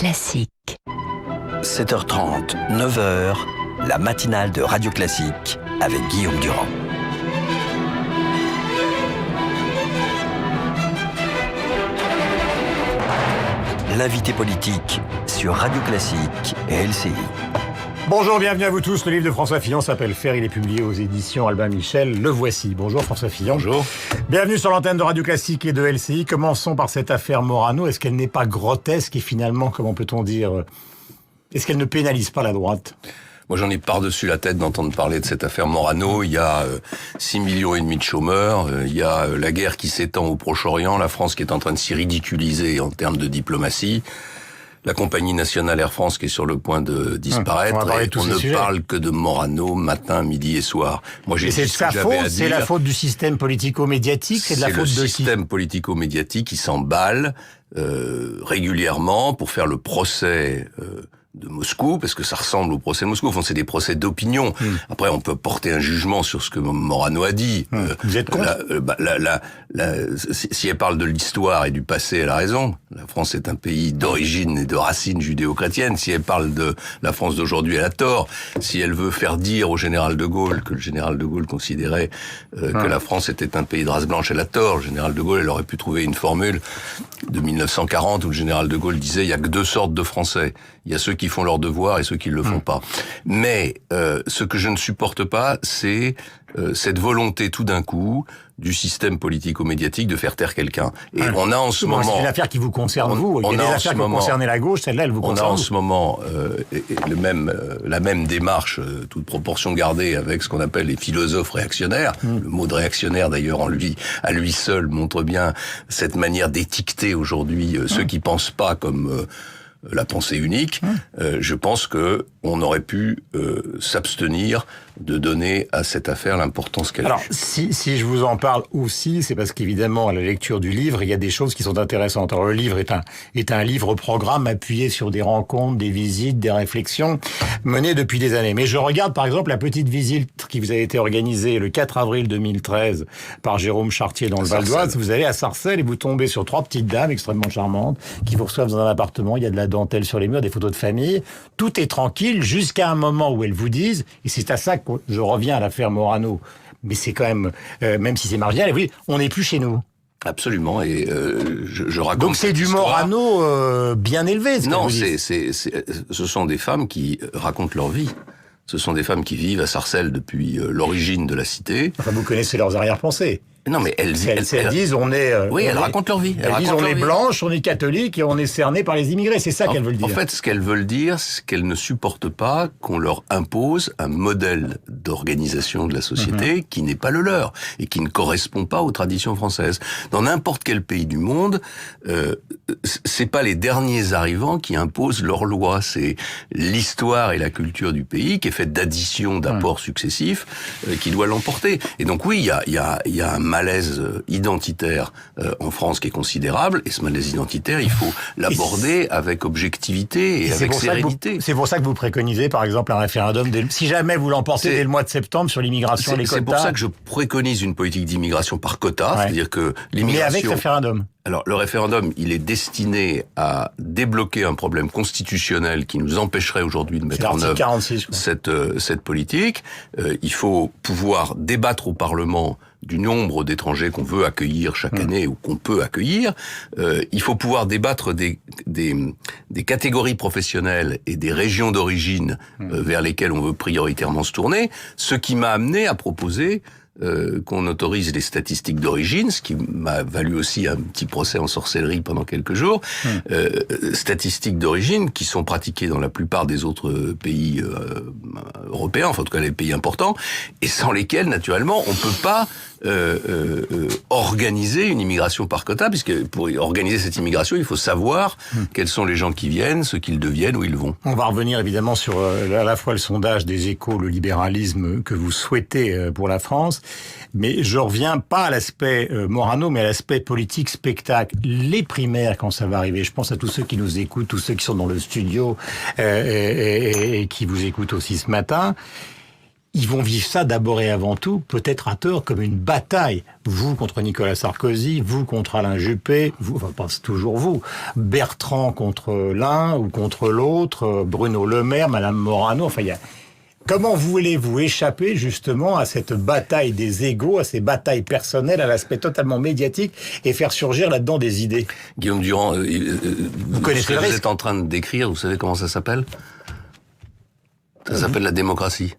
Classique. 7h30, 9h, la matinale de Radio Classique avec Guillaume Durand. L'invité politique sur Radio Classique et LCI. Bonjour, bienvenue à vous tous. Le livre de François Fillon s'appelle Faire. Il est publié aux éditions Albin Michel. Le voici. Bonjour François Fillon. Bonjour. Bienvenue sur l'antenne de Radio Classique et de LCI. Commençons par cette affaire Morano. Est-ce qu'elle n'est pas grotesque et finalement, comment peut-on dire, est-ce qu'elle ne pénalise pas la droite ? Moi, j'en ai par-dessus la tête d'entendre parler de cette affaire Morano. Il y a 6,5 millions de chômeurs. Il y a la guerre qui s'étend au Proche-Orient. La France qui est en train de s'y ridiculiser en termes de diplomatie. La compagnie nationale Air France qui est sur le point de disparaître. On ne parle que de Morano matin, midi et soir. Moi, j'ai c'est sa faute, c'est la faute du système politico-médiatique, c'est de la faute de qui ? C'est le système politico-médiatique qui s'emballe régulièrement pour faire le procès de Moscou, parce que ça ressemble au procès de Moscou. Enfin, c'est des procès d'opinion. Après, on peut porter un jugement sur ce que Morano a dit. Vous êtes contre ? Si elle parle de l'histoire et du passé, elle a raison. La France est un pays d'origine et de racines judéo-chrétiennes. Si elle parle de la France d'aujourd'hui, elle a tort. Si elle veut faire dire au général de Gaulle que le général de Gaulle considérait que la France était un pays de race blanche, elle a tort. Le général de Gaulle, elle aurait pu trouver une formule de 1940 où le général de Gaulle disait il y a que deux sortes de Français. Il y a ceux qui font leur devoir et ceux qui ne le font pas. Mais ce que je ne supporte pas, c'est cette volonté tout d'un coup du système politico-médiatique de faire taire quelqu'un. Et on a en ce moment... C'est une affaire qui vous concerne vous. Il y a des affaires qui concernent la gauche, celle-là, elle vous concerne. On a en ce moment la même démarche, toute proportion gardée, avec ce qu'on appelle les philosophes réactionnaires. Le mot de réactionnaire, d'ailleurs, à lui seul, montre bien cette manière d'étiqueter aujourd'hui ceux qui pensent pas comme... la pensée unique, je pense que on aurait pu s'abstenir de donner à cette affaire l'importance qu'elle a. Alors, si je vous en parle aussi, c'est parce qu'évidemment, à la lecture du livre, il y a des choses qui sont intéressantes. Alors, le livre est un livre-programme appuyé sur des rencontres, des visites, des réflexions menées depuis des années. Mais je regarde, par exemple, la petite visite qui vous a été organisée le 4 avril 2013 par Jérôme Chartier dans le Val d'Oise. Vous allez à Sarcelles et vous tombez sur 3 petites dames extrêmement charmantes qui vous reçoivent dans un appartement. Il y a de la dentelle sur les murs, des photos de famille. Tout est tranquille jusqu'à un moment où elles vous disent, et c'est à ça que je reviens à l'affaire Morano, mais c'est quand même si c'est marginal, elles vous disent, on n'est plus chez nous. Absolument, et je raconte. Donc c'est du Morano bien élevé. Non, ce sont des femmes qui racontent leur vie. Ce sont des femmes qui vivent à Sarcelles depuis l'origine de la cité. Enfin, vous connaissez leurs arrière-pensées. Non, mais elles disent on est... elles racontent leur vie. Elles disent on est blanche, on est catholique et on est cerné par les immigrés. C'est ça qu'elles veulent dire. En fait, ce qu'elles veulent dire, c'est qu'elles ne supportent pas qu'on leur impose un modèle d'organisation de la société qui n'est pas le leur et qui ne correspond pas aux traditions françaises. Dans n'importe quel pays du monde, c'est pas les derniers arrivants qui imposent leurs lois. C'est l'histoire et la culture du pays qui est faite d'additions, d'apports successifs qui doit l'emporter. Et donc oui, il y a un malaise identitaire en France qui est considérable, et ce malaise identitaire, il faut l'aborder avec objectivité et avec sérénité. C'est pour ça que vous préconisez, par exemple, un référendum, si jamais vous l'emportez dès le mois de septembre sur l'immigration, les quotas. C'est pour ça que je préconise une politique d'immigration par quota, c'est-à-dire que l'immigration... Mais avec référendum. Alors, le référendum, il est destiné à débloquer un problème constitutionnel qui nous empêcherait aujourd'hui de mettre en œuvre 46, cette politique. Il faut pouvoir débattre au Parlement du nombre d'étrangers qu'on veut accueillir chaque année ou qu'on peut accueillir. Il faut pouvoir débattre des catégories professionnelles et des régions d'origine vers lesquelles on veut prioritairement se tourner, ce qui m'a amené à proposer qu'on autorise les statistiques d'origine, ce qui m'a valu aussi un petit procès en sorcellerie pendant quelques jours, statistiques d'origine qui sont pratiquées dans la plupart des autres pays européens, enfin en tout cas les pays importants, et sans lesquels, naturellement, on peut pas organiser une immigration par quota, puisque pour organiser cette immigration, il faut savoir quels sont les gens qui viennent, ce qu'ils deviennent, où ils vont. On va revenir évidemment sur à la fois le sondage des Échos, le libéralisme que vous souhaitez pour la France, mais je reviens pas à l'aspect Morano, mais à l'aspect politique spectacle. Les primaires, quand ça va arriver, je pense à tous ceux qui nous écoutent, tous ceux qui sont dans le studio et qui vous écoutent aussi ce matin. ils vont vivre ça d'abord et avant tout, peut-être à tort, comme une bataille. Vous contre Nicolas Sarkozy, vous contre Alain Juppé, vous, enfin pas toujours vous, Bertrand contre l'un ou contre l'autre, Bruno Le Maire, Madame Morano, enfin il y a... Comment voulez-vous échapper justement à cette bataille des égos, à ces batailles personnelles, à l'aspect totalement médiatique et faire surgir là-dedans des idées? Guillaume Durand, vous connaissez le risque. Vous êtes en train de décrire, vous savez comment ça s'appelle? Ça s'appelle la démocratie.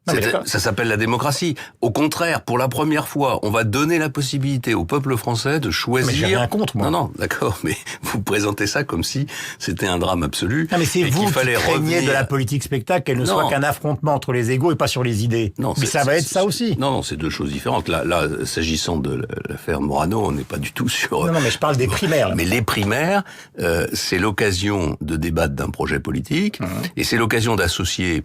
Non, Ça s'appelle la démocratie. Au contraire, pour la première fois, on va donner la possibilité au peuple français de choisir... Mais j'ai rien contre, moi. Non, d'accord, mais vous présentez ça comme si c'était un drame absolu. Non, mais c'est vous qui craignez de la politique spectacle, qu'elle ne soit qu'un affrontement entre les égos et pas sur les idées. Non, mais ça va être ça aussi. Non, c'est deux choses différentes. Là, s'agissant de l'affaire Morano, on n'est pas du tout sur... Non, mais je parle des primaires. Là. Mais les primaires, c'est l'occasion de débattre d'un projet politique, et c'est l'occasion d'associer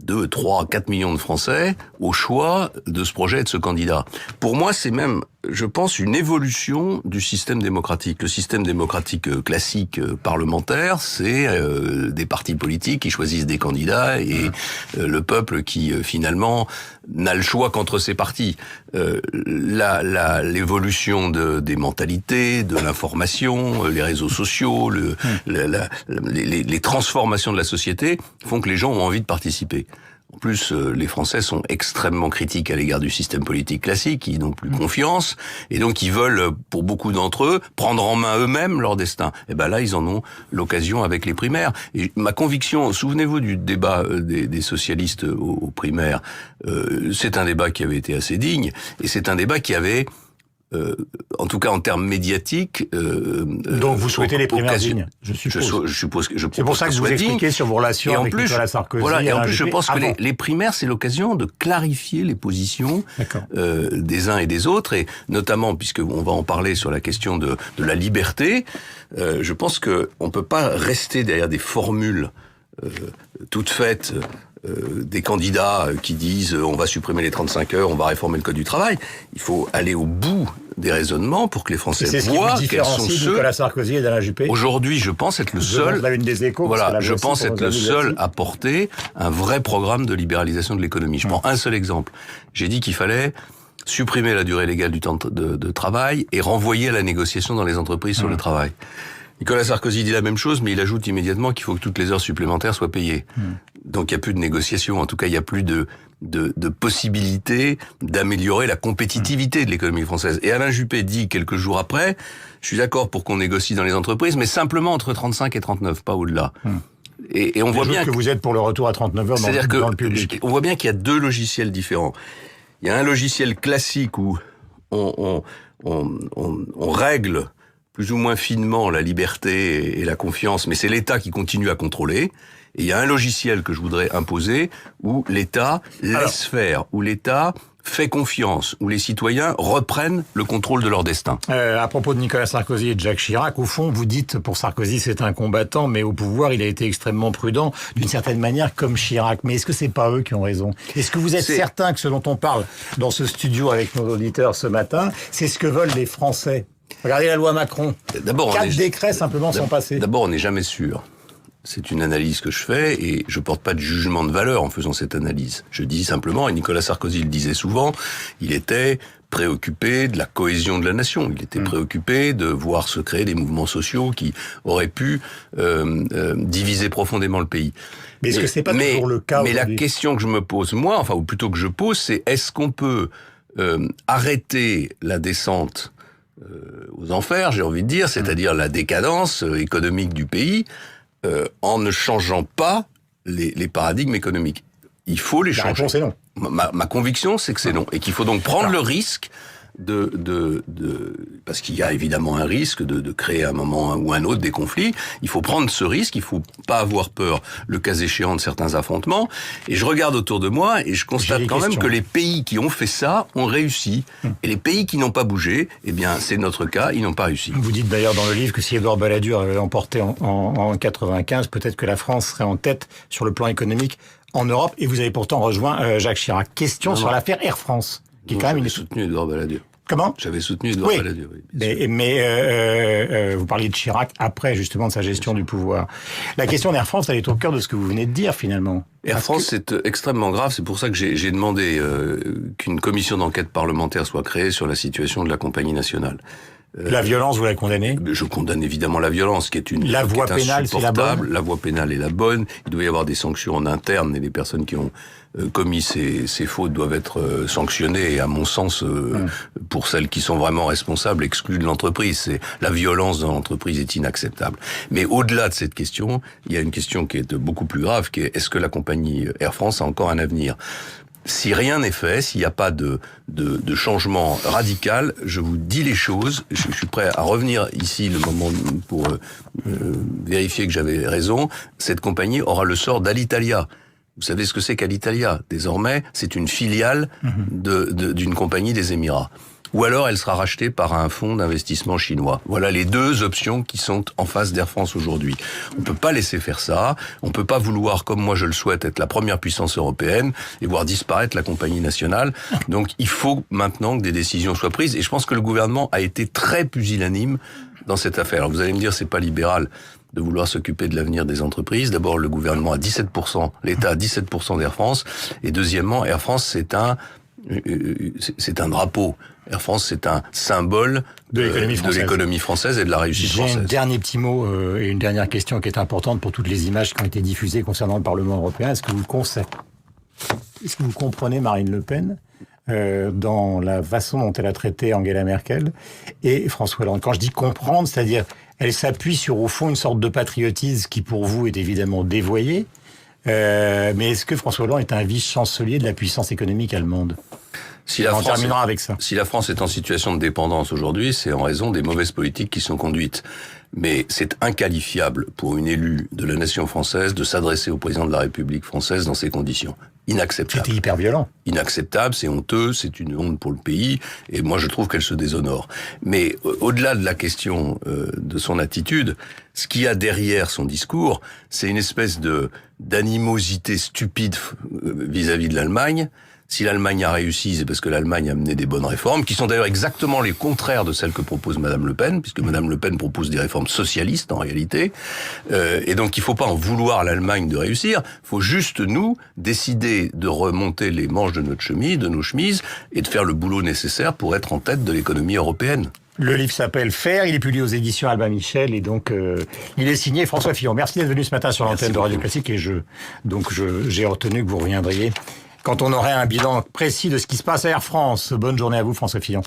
2, 3, 4 millions de Français au choix de ce projet et de ce candidat. Pour moi, c'est même, je pense, une évolution du système démocratique. Le système démocratique classique parlementaire, c'est des partis politiques qui choisissent des candidats et le peuple qui, finalement, n'a le choix qu'entre ces partis. L'évolution des mentalités, de l'information, les réseaux sociaux, les transformations de la société font que les gens ont envie de participer. En plus, les Français sont extrêmement critiques à l'égard du système politique classique, ils n'ont plus confiance, et donc ils veulent, pour beaucoup d'entre eux, prendre en main eux-mêmes leur destin. Et ben là, ils en ont l'occasion avec les primaires. Et ma conviction, souvenez-vous du débat des socialistes aux primaires, c'est un débat qui avait été assez digne, et c'est un débat qui avait... en tout cas en termes médiatiques. Donc vous souhaitez les primaires dignes, je suppose. C'est pour ça que vous expliquez sur vos relations avec Nicolas Sarkozy. Voilà, et en plus je pense que les primaires, c'est l'occasion de clarifier les positions des uns et des autres, et notamment, puisqu'on va en parler sur la question de la liberté, je pense que on peut pas rester derrière des formules toutes faites, des candidats qui disent on va supprimer les 35 heures, on va réformer le code du travail. Il faut aller au bout des raisonnements pour que les Français voient quels sont ceux... Nicolas Sarkozy et d'Alain Juppé. Aujourd'hui, je pense être le seul... La une des Échos. Voilà, je pense être le seul à porter un vrai programme de libéralisation de l'économie. Je prends un seul exemple. J'ai dit qu'il fallait supprimer la durée légale du temps de travail et renvoyer à la négociation dans les entreprises sur le travail. Nicolas Sarkozy dit la même chose, mais il ajoute immédiatement qu'il faut que toutes les heures supplémentaires soient payées. Donc il n'y a plus de négociation, en tout cas il n'y a plus de possibilité d'améliorer la compétitivité de l'économie française. Et Alain Juppé dit quelques jours après, je suis d'accord pour qu'on négocie dans les entreprises, mais simplement entre 35 et 39, pas au-delà. Et on voit bien que vous êtes pour le retour à 39 heures dans le public. On voit bien qu'il y a deux logiciels différents. Il y a un logiciel classique où on règle plus ou moins finement la liberté et la confiance, mais c'est l'État qui continue à contrôler. Et il y a un logiciel que je voudrais imposer où l'État laisse faire, où l'État fait confiance, où les citoyens reprennent le contrôle de leur destin. À propos de Nicolas Sarkozy et de Jacques Chirac, au fond, vous dites pour Sarkozy c'est un combattant, mais au pouvoir il a été extrêmement prudent, d'une certaine manière comme Chirac. Mais est-ce que c'est pas eux qui ont raison? Est-ce que vous êtes certain que ce dont on parle dans ce studio avec nos auditeurs ce matin, c'est ce que veulent les Français? Regardez la loi Macron. D'abord, 4 décrets simplement sont passés. D'abord, on n'est jamais sûr. C'est une analyse que je fais et je porte pas de jugement de valeur en faisant cette analyse. Je dis simplement, et Nicolas Sarkozy le disait souvent, il était préoccupé de la cohésion de la nation. Il était préoccupé de voir se créer des mouvements sociaux qui auraient pu diviser profondément le pays. Mais est-ce que c'est pas toujours le cas? Mais la question que je me pose, moi, enfin, ou plutôt que je pose, c'est est-ce qu'on peut arrêter la descente aux enfers, j'ai envie de dire, c'est-à-dire la décadence économique du pays, en ne changeant pas les paradigmes économiques. Il faut les changer. La réponse est non. Ma conviction, c'est que c'est non. Et qu'il faut donc prendre le risque parce qu'il y a évidemment un risque de créer à un moment ou un autre des conflits. Il faut prendre ce risque, il faut pas avoir peur, le cas échéant, de certains affrontements. Et je regarde autour de moi et je constate quand même que les pays qui ont fait ça ont réussi. Et les pays qui n'ont pas bougé, eh bien, c'est notre cas, ils n'ont pas réussi. Vous dites d'ailleurs dans le livre que si Édouard Balladur avait emporté en 95, peut-être que la France serait en tête sur le plan économique en Europe. Et vous avez pourtant rejoint Jacques Chirac. Question sur l'affaire Air France. Qui est quand même soutenu Édouard Balladur. Comment? J'avais soutenu Édouard Balladur. Oui, mais vous parliez de Chirac après, justement, de sa gestion du pouvoir. La question d'Air France, elle est au cœur de ce que vous venez de dire, finalement. Air France, c'est extrêmement grave. C'est pour ça que j'ai demandé qu'une commission d'enquête parlementaire soit créée sur la situation de la compagnie nationale. La violence, vous la condamnez? Je condamne évidemment la violence, qui est la voie pénale, c'est la bonne. La voie pénale est la bonne. Il doit y avoir des sanctions en interne, et les personnes qui ont commis ces fautes doivent être sanctionnées. Et à mon sens, pour celles qui sont vraiment responsables, exclues de l'entreprise. La violence dans l'entreprise est inacceptable. Mais au-delà de cette question, il y a une question qui est beaucoup plus grave, qui est: est-ce que la compagnie Air France a encore un avenir? Si rien n'est fait, s'il n'y a pas de changement radical, je vous dis les choses. Je suis prêt à revenir ici le moment pour vérifier que j'avais raison. Cette compagnie aura le sort d'Alitalia. Vous savez ce que c'est qu'Alitalia? Désormais, c'est une filiale d'une compagnie des Émirats. Ou alors elle sera rachetée par un fonds d'investissement chinois. Voilà les deux options qui sont en face d'Air France aujourd'hui. On peut pas laisser faire ça. On peut pas vouloir, comme moi je le souhaite, être la première puissance européenne et voir disparaître la compagnie nationale. Donc il faut maintenant que des décisions soient prises. Et je pense que le gouvernement a été très pusillanime dans cette affaire. Alors vous allez me dire, c'est pas libéral de vouloir s'occuper de l'avenir des entreprises. D'abord, le gouvernement a 17%, l'État a 17% d'Air France. Et deuxièmement, Air France, c'est un drapeau. Air France, c'est un symbole de l'économie française et de la réussite française. J'ai un dernier petit mot et une dernière question qui est importante pour toutes les images qui ont été diffusées concernant le Parlement européen. Est-ce que vous comprenez Marine Le Pen dans la façon dont elle a traité Angela Merkel et François Hollande? Quand je dis comprendre, c'est-à-dire elle s'appuie sur, au fond, une sorte de patriotisme qui, pour vous, est évidemment dévoyé. Mais est-ce que François Hollande est un vice-chancelier de la puissance économique allemande? On terminera avec ça. Si la France est en situation de dépendance aujourd'hui, c'est en raison des mauvaises politiques qui sont conduites. Mais c'est inqualifiable pour une élue de la nation française de s'adresser au président de la République française dans ces conditions. Inacceptable. C'était hyper violent. Inacceptable, c'est honteux, c'est une honte pour le pays, et moi je trouve qu'elle se déshonore. Mais au-delà de la question de son attitude, ce qu'il y a derrière son discours, c'est une espèce d'animosité stupide vis-à-vis de l'Allemagne. Si l'Allemagne a réussi, c'est parce que l'Allemagne a mené des bonnes réformes, qui sont d'ailleurs exactement les contraires de celles que propose Madame Le Pen, puisque Madame Le Pen propose des réformes socialistes en réalité. Et donc il ne faut pas en vouloir à l'Allemagne de réussir. Il faut juste nous décider de remonter les manches de notre chemise, de nos chemises, et de faire le boulot nécessaire pour être en tête de l'économie européenne. Le livre s'appelle Faire, il est publié aux éditions Albin Michel et donc il est signé François Fillon. Merci d'être venu ce matin sur l'antenne de Radio Classique et j'ai retenu que vous reviendriez quand on aurait un bilan précis de ce qui se passe à Air France. Bonne journée à vous, François Fillon.